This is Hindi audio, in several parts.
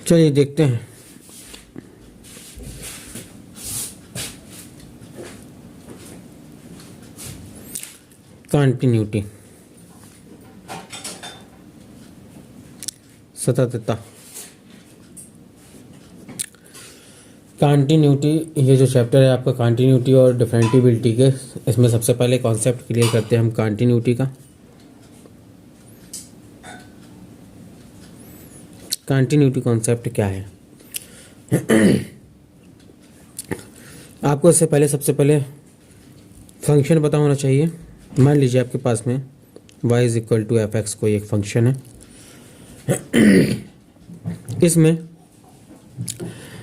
चलिए देखते हैं। कंटिन्यूटी, सततता। कंटिन्यूटी, ये जो चैप्टर है आपका कंटिन्यूटी और डिफरेंटिबिलिटी के, इसमें सबसे पहले कॉन्सेप्ट क्लियर करते हैं हम कंटिन्यूटी का। कंटिन्यूटी कॉन्सेप्ट क्या है? आपको इससे पहले सबसे पहले फंक्शन पता होना चाहिए। मान लीजिए आपके पास में y is equal to f x कोई एक फंक्शन है। इसमें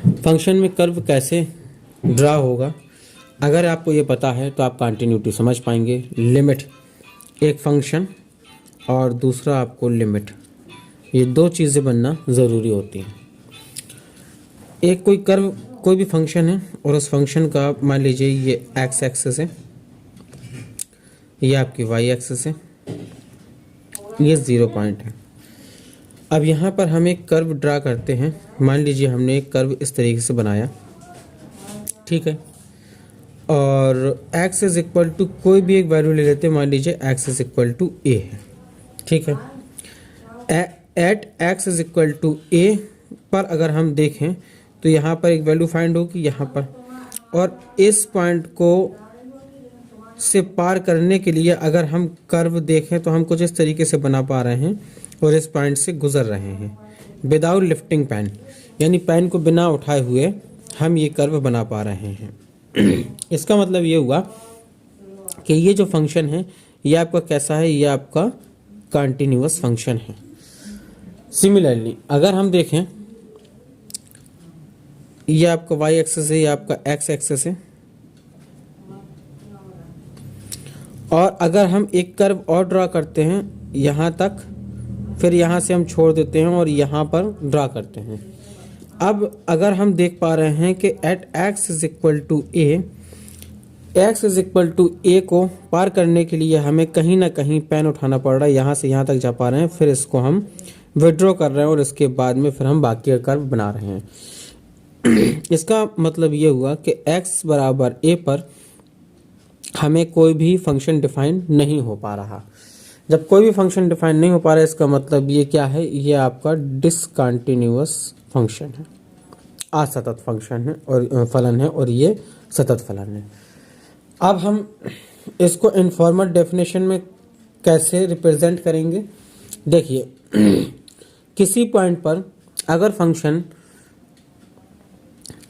फंक्शन में कर्व कैसे ड्रा होगा, अगर आपको ये पता है तो आप कंटिन्यूटी समझ पाएंगे। लिमिट, एक फंक्शन और दूसरा आपको लिमिट, ये दो चीज़ें बनना ज़रूरी होती हैं। एक कोई कर्व, कोई भी फंक्शन है और उस फंक्शन का मान लीजिए ये एक्स एक्सिस है, ये आपकी वाई एक्सिस है, ये 0 पॉइंट है। अब यहाँ पर हम एक कर्व ड्रा करते हैं। मान लीजिए हमने एक कर्व इस तरीके से बनाया, ठीक है, और x इज इक्वल टू कोई भी एक वैल्यू ले लेते हैं। मान लीजिए x is equal to a है, ठीक है। At x is equal to a पर अगर हम देखें तो यहाँ पर एक वैल्यू फाइंड होगी यहाँ पर, और इस पॉइंट को से पार करने के लिए अगर हम कर्व देखें तो हम कुछ इस तरीके से बना पा रहे हैं और इस पॉइंट से गुजर रहे हैं विदाउट लिफ्टिंग पेन, यानी पेन को बिना उठाए हुए हम ये कर्व बना पा रहे हैं। इसका मतलब ये हुआ कि ये जो फंक्शन है ये आपका कैसा है, ये आपका कंटिन्यूअस फंक्शन है। सिमिलरली अगर हम देखें, ये आपका y एक्सिस है, ये आपका x एक्सिस है, और अगर हम एक कर्व और ड्रा करते हैं यहाँ तक, फिर यहाँ से हम छोड़ देते हैं और यहाँ पर ड्रा करते हैं। अब अगर हम देख पा रहे हैं कि at x is equal to a, x is equal to a को पार करने के लिए हमें कहीं ना कहीं पेन उठाना पड़ रहा है। यहाँ से यहाँ तक जा पा रहे हैं, फिर इसको हम विड्रॉ कर रहे हैं और इसके बाद में फिर हम बाकी का कर्व बना रहे हैं। इसका मतलब ये हुआ कि x बराबर a पर हमें कोई भी फंक्शन डिफाइन नहीं हो पा रहा। जब कोई भी फंक्शन डिफाइन नहीं हो पा रहा है, इसका मतलब ये क्या है, ये आपका डिसकंटिन्यूअस फंक्शन है, असतत फंक्शन है और फलन है, और ये सतत फलन है। अब हम इसको इनफॉर्मल डेफिनेशन में कैसे रिप्रेजेंट करेंगे? देखिए, किसी पॉइंट पर अगर फंक्शन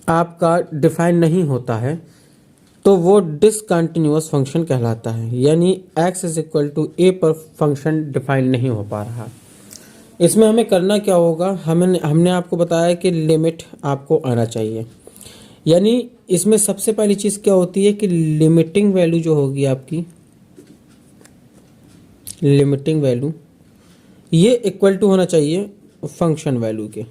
आपका डिफाइन नहीं होता है तो वो डिसकंटिन्यूअस फंक्शन कहलाता है, यानी x is equal to a पर फंक्शन डिफाइन नहीं हो पा रहा। इसमें हमें करना क्या होगा, हमने आपको बताया कि लिमिट आपको आना चाहिए। यानी इसमें सबसे पहली चीज़ क्या होती है कि लिमिटिंग वैल्यू जो होगी आपकी, लिमिटिंग वैल्यू ये इक्वल टू होना चाहिए फंक्शन वैल्यू के,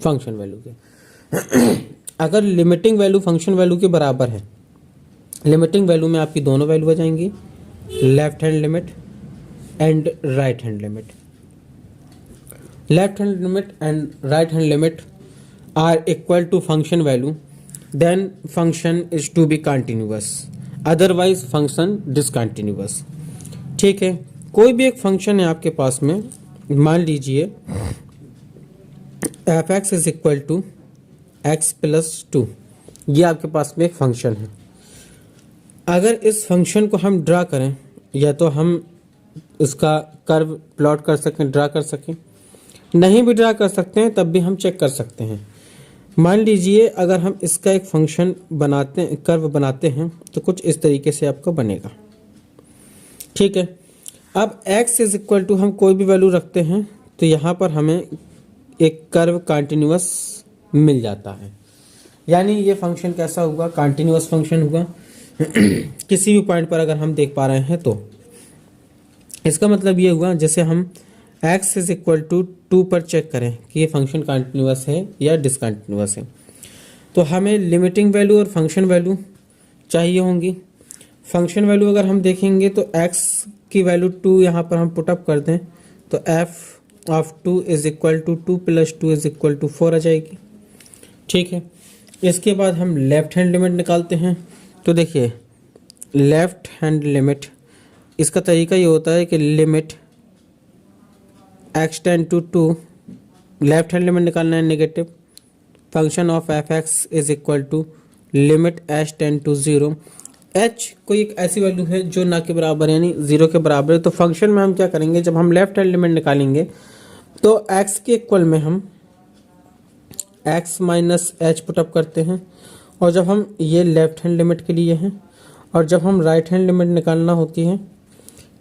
फंक्शन वैल्यू के। अगर लिमिटिंग वैल्यू फंक्शन वैल्यू के बराबर है, लिमिटिंग वैल्यू में आपकी दोनों वैल्यू आ जाएंगी, left hand limit and right hand limit. Left hand limit and right hand limit are equal to function value, then function is to be continuous, otherwise function discontinuous. ठीक है, कोई भी एक फंक्शन है आपके पास में, मान लीजिए f x is equal to x plus 2, ये आपके पास में एक फंक्शन है। अगर इस फंक्शन को हम ड्रा करें, या तो हम इसका कर्व प्लॉट कर सकें, ड्रा कर सकें, नहीं भी ड्रा कर सकते हैं तब भी हम चेक कर सकते हैं। मान लीजिए अगर हम इसका एक फंक्शन बनाते हैं, कर्व बनाते हैं, तो कुछ इस तरीके से आपका बनेगा। ठीक है, अब x इज इक्वल टू हम कोई भी वैल्यू रखते हैं तो यहाँ पर हमें एक कर्व कंटिन्यूअस मिल जाता है, यानी ये फंक्शन कैसा हुआ, कंटिन्यूअस फंक्शन हुआ। किसी भी पॉइंट पर अगर हम देख पा रहे हैं तो इसका मतलब ये हुआ, जैसे हम x इज इक्वल टू 2 पर चेक करें कि ये फंक्शन कंटिन्यूअस है या डिसकंटिन्यूअस है, तो हमें लिमिटिंग वैल्यू और फंक्शन वैल्यू चाहिए होंगी। फंक्शन वैल्यू अगर हम देखेंगे तो x की वैल्यू 2 यहाँ पर हम पुटअप कर दें तो f of 2 is equal to 2 plus 2 is equal to 4 आ जाएगी। ठीक है, इसके बाद हम लेफ्ट हैंड लिमिट निकालते हैं। तो देखिए लेफ्ट हैंड लिमिट, इसका तरीका ये होता है कि limit x tend to 2, left hand limit निकालना है negative, function of f x is equal to limit h tend to 0। h कोई एक ऐसी वैल्यू है जो ना के बराबर यानी 0 के बराबर है। तो फंक्शन में हम क्या करेंगे, जब हम लेफ्ट हैंड लिमिट निकालेंगे तो x के इक्वल में हम x माइनस एच पुटअप करते हैं, और जब हम ये लेफ्ट हैंड लिमिट के लिए हैं, और जब हम राइट हैंड लिमिट निकालना होती है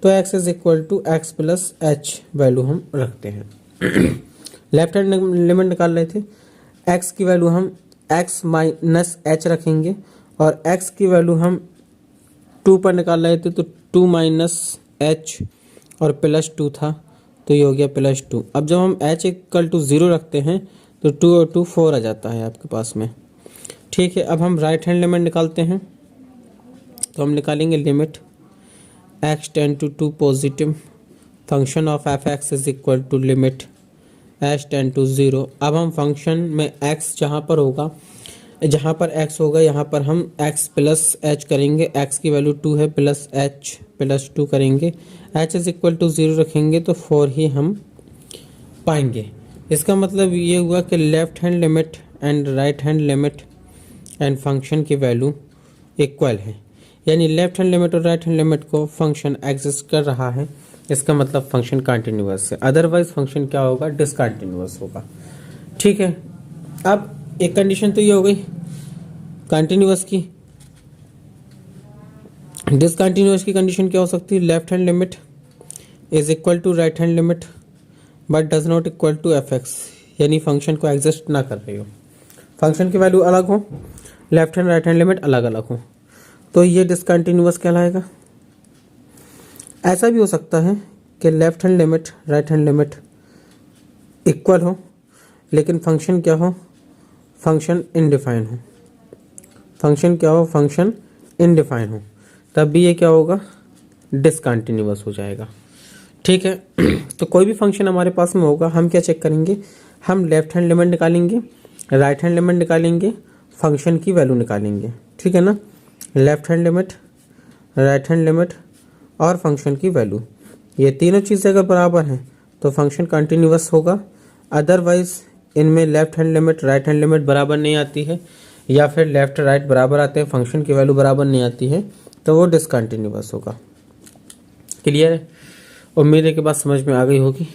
तो x is equal to x plus h value हम रखते हैं। लेफ्ट हैंड लिमिट निकाल रहे थे, x की वैल्यू हम x माइनस एच रखेंगे, और x की वैल्यू हम 2 पर निकाल रहे थे तो 2 माइनस एच और प्लस 2 था, तो ये हो गया प्लस 2। अब जब हम h इक्वल टू 0 रखते हैं तो 2 और 2 4 आ जाता है आपके पास में। ठीक है, अब हम राइट हैंड लिमिट निकालते हैं। तो हम निकालेंगे limit x tend to 2 positive, function of f x is equal to limit h tend to 0। अब हम फंक्शन में x जहाँ पर होगा, जहाँ पर x होगा यहाँ पर हम x प्लस एच करेंगे, x की वैल्यू 2 है, प्लस h प्लस 2 करेंगे, h इज इक्वल टू 0 रखेंगे तो 4 ही हम पाएंगे। इसका मतलब ये हुआ कि left hand limit and right hand limit and function की वैल्यू इक्वल है, यानी लेफ्ट हैंड लिमिट और राइट हैंड लिमिट को फंक्शन एग्जिस्ट कर रहा है, इसका मतलब फंक्शन कंटिन्यूअस है। अदरवाइज फंक्शन क्या होगा, डिसकंटिन्यूअस होगा। ठीक है, अब एक कंडीशन तो ये हो गई कंटिन्यूअस की। डिसकंटिन्यूअस की कंडीशन क्या हो सकती है, left hand limit is equal to right hand limit but does not equal to f x, यानी फंक्शन को एग्जिस्ट ना कर रही हो, फंक्शन की वैल्यू अलग हो, left hand right hand limit अलग अलग हो, तो ये डिसकंटिन्यूअस कहलाएगा। ऐसा भी हो सकता है कि left hand limit right hand limit equal हो लेकिन फंक्शन क्या हो, फंक्शन इनडिफाइन हो, फंक्शन क्या हो, फंक्शन इनडिफाइन हो, तब भी ये क्या होगा, डिसकंटिन्यूअस हो जाएगा। ठीक है, तो कोई भी फंक्शन हमारे पास में होगा, हम क्या चेक करेंगे, हम लेफ्ट हैंड लिमिट निकालेंगे, राइट हैंड लिमिट निकालेंगे, फंक्शन की वैल्यू निकालेंगे। ठीक है ना, left hand limit, right hand limit और फंक्शन की वैल्यू, ये तीनों चीज़ें अगर बराबर हैं तो फंक्शन कंटिन्यूअस होगा। अदरवाइज इनमें left hand limit right hand limit बराबर नहीं आती है, या फिर लेफ्ट राइट बराबर आते हैं, फंक्शन की वैल्यू बराबर नहीं आती है, तो वो डिसकंटिन्यूअस होगा। क्लियर है, उम्मीद है कि बात समझ में आ गई होगी।